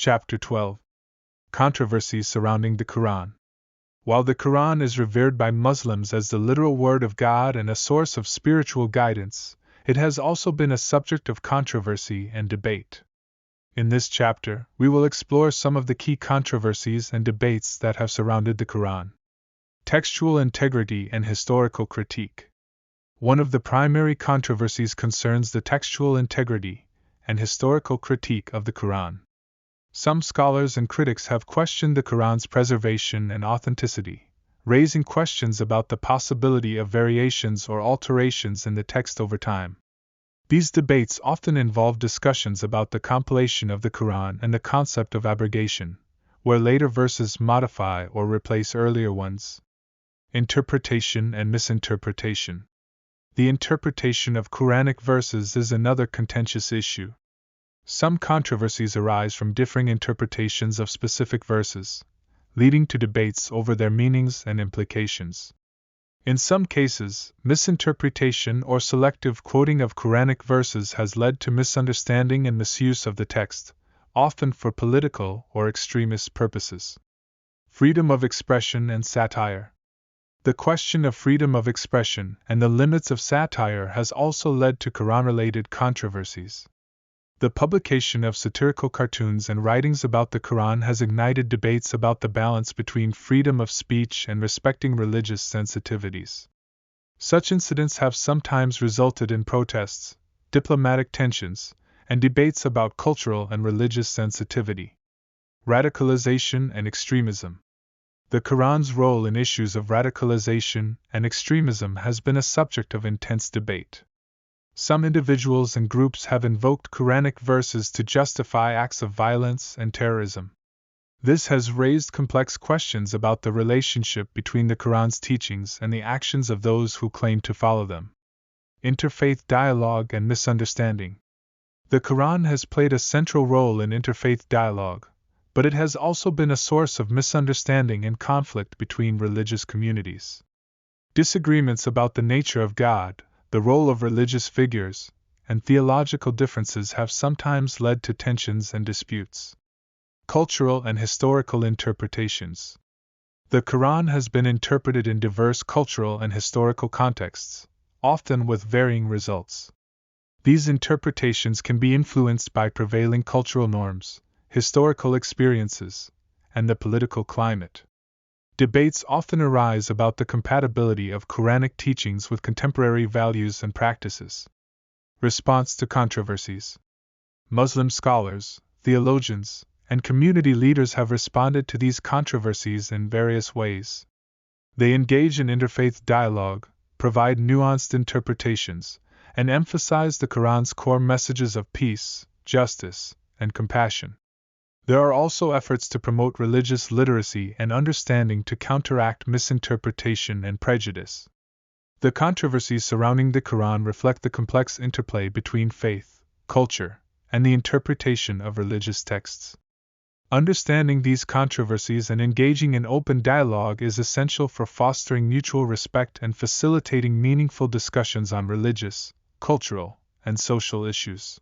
Chapter 12. Controversies Surrounding the Quran. While the Quran is revered by Muslims as the literal word of God and a source of spiritual guidance, it has also been a subject of controversy and debate. In this chapter, we will explore some of the key controversies and debates that have surrounded the Quran. Textual integrity and historical critique. One of the primary controversies concerns the textual integrity and historical critique of the Quran. Some scholars and critics have questioned the Quran's preservation and authenticity, raising questions about the possibility of variations or alterations in the text over time. These debates often involve discussions about the compilation of the Quran and the concept of abrogation, where later verses modify or replace earlier ones. Interpretation and misinterpretation. The interpretation of Quranic verses is another contentious issue. Some controversies arise from differing interpretations of specific verses, leading to debates over their meanings and implications. In some cases, misinterpretation or selective quoting of Quranic verses has led to misunderstanding and misuse of the text, often for political or extremist purposes. Freedom of expression and satire. The question of freedom of expression and the limits of satire has also led to Quran-related controversies. The publication of satirical cartoons and writings about the Quran has ignited debates about the balance between freedom of speech and respecting religious sensitivities. Such incidents have sometimes resulted in protests, diplomatic tensions, and debates about cultural and religious sensitivity. Radicalization and extremism. The Quran's role in issues of radicalization and extremism has been a subject of intense debate. Some individuals and groups have invoked Quranic verses to justify acts of violence and terrorism. This has raised complex questions about the relationship between the Quran's teachings and the actions of those who claim to follow them. Interfaith dialogue and misunderstanding. The Quran has played a central role in interfaith dialogue, but it has also been a source of misunderstanding and conflict between religious communities. Disagreements about the nature of God, the role of religious figures, and theological differences have sometimes led to tensions and disputes. Cultural and historical interpretations. The Quran has been interpreted in diverse cultural and historical contexts, often with varying results. These interpretations can be influenced by prevailing cultural norms, historical experiences, and the political climate. Debates often arise about the compatibility of Quranic teachings with contemporary values and practices. Response to controversies. Muslim scholars, theologians, and community leaders have responded to these controversies in various ways. They engage in interfaith dialogue, provide nuanced interpretations, and emphasize the Quran's core messages of peace, justice, and compassion. There are also efforts to promote religious literacy and understanding to counteract misinterpretation and prejudice. The controversies surrounding the Quran reflect the complex interplay between faith, culture, and the interpretation of religious texts. Understanding these controversies and engaging in open dialogue is essential for fostering mutual respect and facilitating meaningful discussions on religious, cultural, and social issues.